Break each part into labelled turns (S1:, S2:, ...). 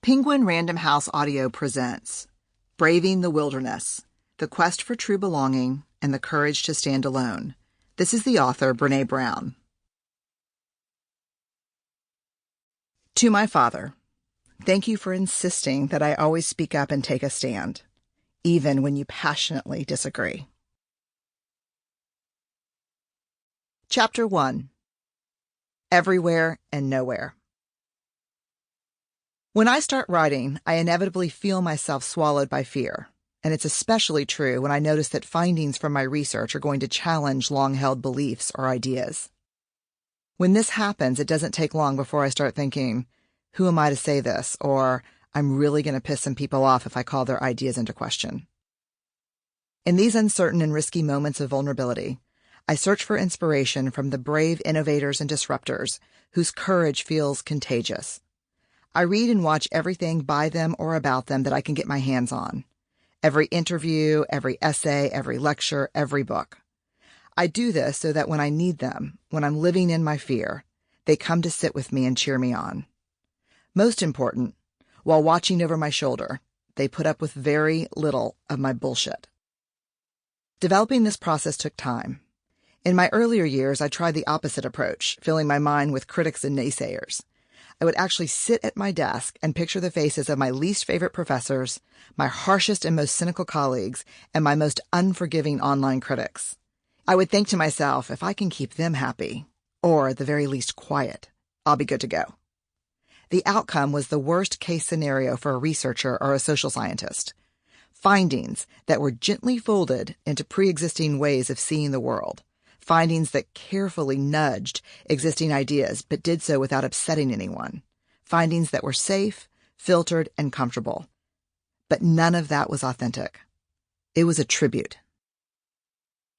S1: Penguin Random House Audio presents Braving the Wilderness, The Quest for True Belonging and the Courage to Stand Alone. This is the author, Brené Brown. To my father, thank you for insisting that I always speak up and take a stand, even when you passionately disagree. Chapter 1. Everywhere and Nowhere. When I start writing, I inevitably feel myself swallowed by fear, and it's especially true when I notice that findings from my research are going to challenge long-held beliefs or ideas. When this happens, it doesn't take long before I start thinking, who am I to say this? Or, I'm really going to piss some people off if I call their ideas into question. In these uncertain and risky moments of vulnerability, I search for inspiration from the brave innovators and disruptors whose courage feels contagious. I read and watch everything by them or about them that I can get my hands on. Every interview, every essay, every lecture, every book. I do this so that when I need them, when I'm living in my fear, they come to sit with me and cheer me on. Most important, while watching over my shoulder, they put up with very little of my bullshit. Developing this process took time. In my earlier years, I tried the opposite approach, filling my mind with critics and naysayers. I would actually sit at my desk and picture the faces of my least favorite professors, my harshest and most cynical colleagues, and my most unforgiving online critics. I would think to myself, if I can keep them happy, or at the very least quiet, I'll be good to go. The outcome was the worst case scenario for a researcher or a social scientist. Findings that were gently folded into pre-existing ways of seeing the world. Findings that carefully nudged existing ideas but did so without upsetting anyone. Findings that were safe, filtered, and comfortable. But none of that was authentic. It was a tribute.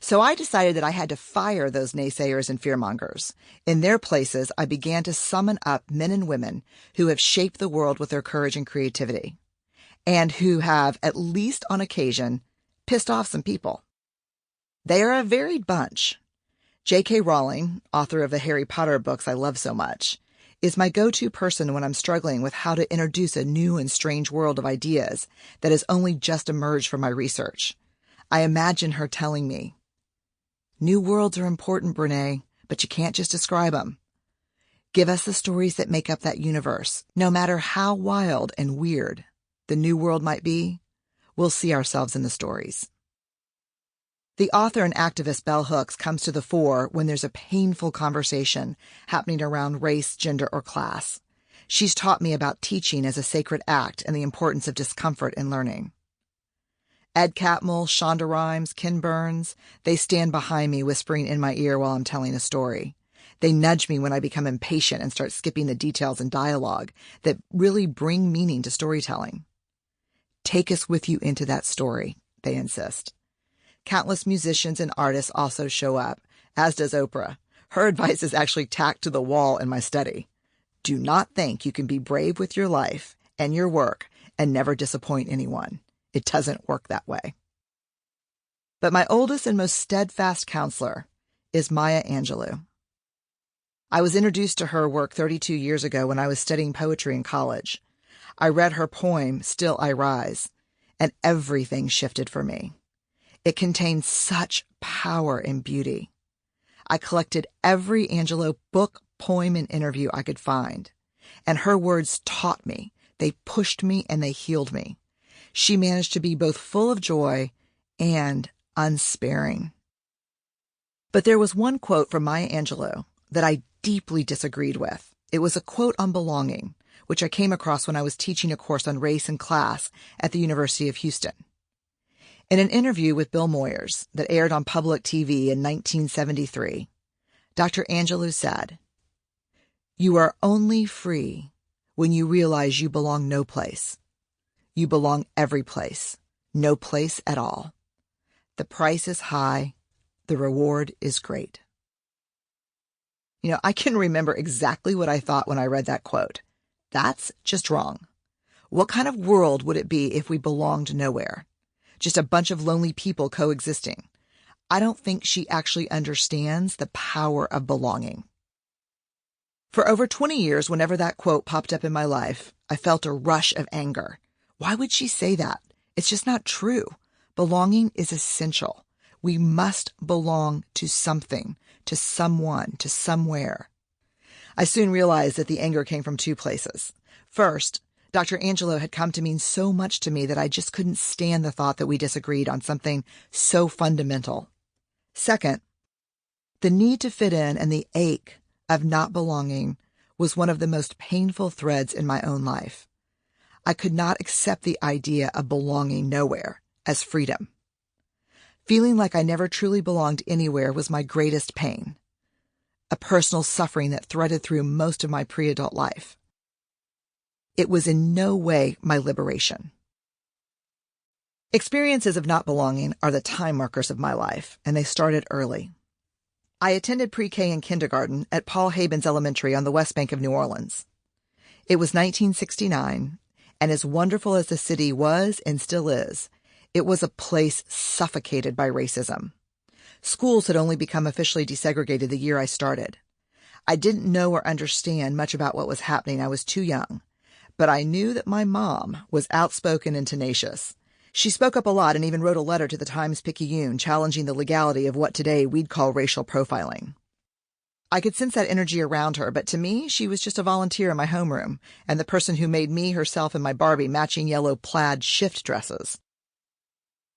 S1: So I decided that I had to fire those naysayers and fearmongers. In their places, I began to summon up men and women who have shaped the world with their courage and creativity, and who have, at least on occasion, pissed off some people. They are a varied bunch. J.K. Rowling, author of the Harry Potter books I love so much, is my go-to person when I'm struggling with how to introduce a new and strange world of ideas that has only just emerged from my research. I imagine her telling me, "New worlds are important, Brené, but you can't just describe them. Give us the stories that make up that universe. No matter how wild and weird the new world might be, we'll see ourselves in the stories." The author and activist Bell Hooks comes to the fore when there's a painful conversation happening around race, gender, or class. She's taught me about teaching as a sacred act and the importance of discomfort in learning. Ed Catmull, Shonda Rhimes, Ken Burns, they stand behind me whispering in my ear while I'm telling a story. They nudge me when I become impatient and start skipping the details and dialogue that really bring meaning to storytelling. Take us with you into that story, they insist. Countless musicians and artists also show up, as does Oprah. Her advice is actually tacked to the wall in my study. Do not think you can be brave with your life and your work and never disappoint anyone. It doesn't work that way. But my oldest and most steadfast counselor is Maya Angelou. I was introduced to her work 32 years ago when I was studying poetry in college. I read her poem, Still I Rise, and everything shifted for me. It contained such power and beauty. I collected every Angelou book, poem, and interview I could find, and her words taught me, they pushed me, and they healed me. She managed to be both full of joy and unsparing. But there was one quote from Maya Angelou that I deeply disagreed with. It was a quote on belonging, which I came across when I was teaching a course on race and class at the University of Houston. In an interview with Bill Moyers that aired on public TV in 1973, Dr. Angelou said, "You are only free when you realize you belong no place. You belong every place, no place at all. The price is high, the reward is great." I can remember exactly what I thought when I read that quote. That's just wrong. What kind of world would it be if we belonged nowhere? Just a bunch of lonely people coexisting. I don't think she actually understands the power of belonging. For over 20 years, whenever that quote popped up in my life, I felt a rush of anger. Why would she say that? It's just not true. Belonging is essential. We must belong to something, to someone, to somewhere. I soon realized that the anger came from two places. First, Dr. Angelo had come to mean so much to me that I just couldn't stand the thought that we disagreed on something so fundamental. Second, the need to fit in and the ache of not belonging was one of the most painful threads in my own life. I could not accept the idea of belonging nowhere as freedom. Feeling like I never truly belonged anywhere was my greatest pain, a personal suffering that threaded through most of my pre-adult life. It was in no way my liberation. Experiences of not belonging are the time markers of my life, and they started early. I attended pre-K and kindergarten at Paul Habens Elementary on the West Bank of New Orleans. It was 1969, and as wonderful as the city was and still is, it was a place suffocated by racism. Schools had only become officially desegregated the year I started. I didn't know or understand much about what was happening. I was too young. But I knew that my mom was outspoken and tenacious. She spoke up a lot and even wrote a letter to the Times-Picayune challenging the legality of what today we'd call racial profiling. I could sense that energy around her, but to me, she was just a volunteer in my homeroom and the person who made me, herself, and my Barbie matching yellow plaid shift dresses.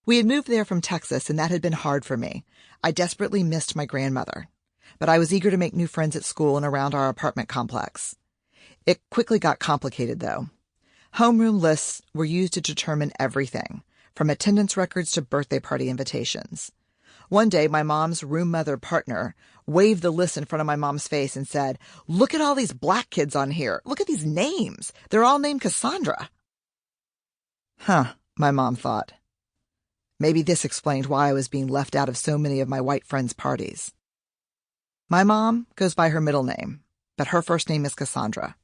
S1: We had moved there from Texas, and that had been hard for me. I desperately missed my grandmother, but I was eager to make new friends at school and around our apartment complex. It quickly got complicated, though. Homeroom lists were used to determine everything, from attendance records to birthday party invitations. One day, my mom's room mother partner waved the list in front of my mom's face and said, "Look at all these black kids on here. Look at these names. They're all named Cassandra." Huh, my mom thought. Maybe this explained why I was being left out of so many of my white friends' parties. My mom goes by her middle name, but her first name is Cassandra.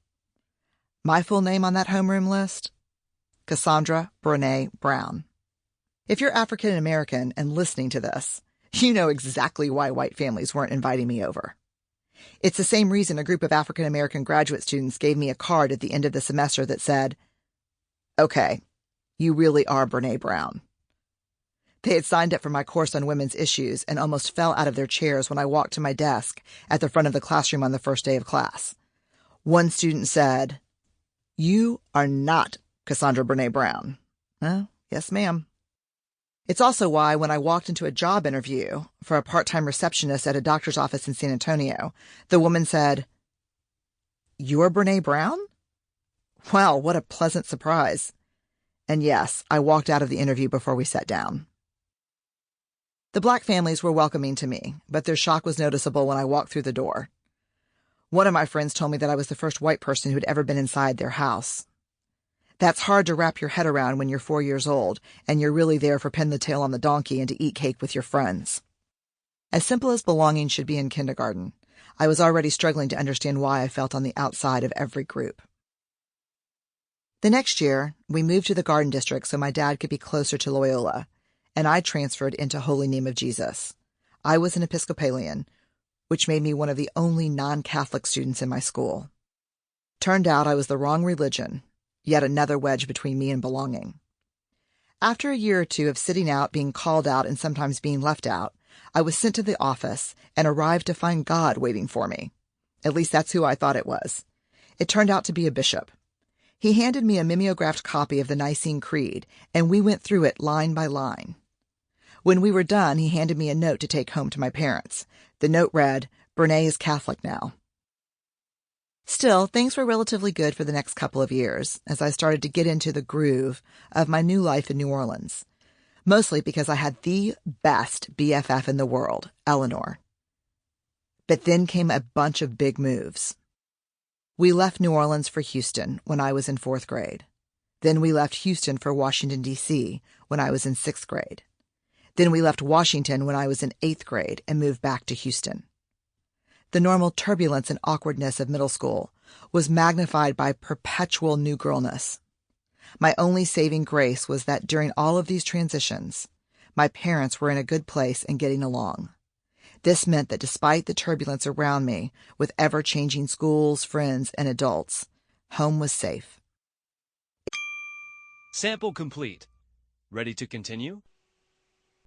S1: My full name on that homeroom list? Cassandra Brené Brown. If you're African American and listening to this, you know exactly why white families weren't inviting me over. It's the same reason a group of African American graduate students gave me a card at the end of the semester that said, "Okay, you really are Brené Brown." They had signed up for my course on women's issues and almost fell out of their chairs when I walked to my desk at the front of the classroom on the first day of class. One student said, "You are not Cassandra Brené Brown." Yes, ma'am. It's also why when I walked into a job interview for a part-time receptionist at a doctor's office in San Antonio, the woman said, "You're Brené Brown?" Wow, what a pleasant surprise. And yes, I walked out of the interview before we sat down. The black families were welcoming to me, but their shock was noticeable when I walked through the door. One of my friends told me that I was the first white person who had ever been inside their house. That's hard to wrap your head around when you're 4 years old and you're really there for pin the tail on the donkey and to eat cake with your friends. As simple as belonging should be in kindergarten, I was already struggling to understand why I felt on the outside of every group. The next year, we moved to the Garden District so my dad could be closer to Loyola, and I transferred into Holy Name of Jesus. I was an Episcopalian, which made me one of the only non-Catholic students in my school. Turned out I was the wrong religion, yet another wedge between me and belonging. After a year or two of sitting out, being called out, and sometimes being left out, I was sent to the office and arrived to find God waiting for me. At least that's who I thought it was. It turned out to be a bishop. He handed me a mimeographed copy of the Nicene Creed, and we went through it line by line. When we were done, he handed me a note to take home to my parents. The note read, "Brené is Catholic now." Still, things were relatively good for the next couple of years as I started to get into the groove of my new life in New Orleans, mostly because I had the best BFF in the world, Eleanor. But then came a bunch of big moves. We left New Orleans for Houston when I was in 4th grade. Then we left Houston for Washington, D.C. when I was in 6th grade. Then we left Washington when I was in 8th grade and moved back to Houston. The normal turbulence and awkwardness of middle school was magnified by perpetual new girlness. My only saving grace was that during all of these transitions, my parents were in a good place and getting along. This meant that despite the turbulence around me with ever-changing schools, friends, and adults, home was safe.
S2: Sample complete. Ready to continue?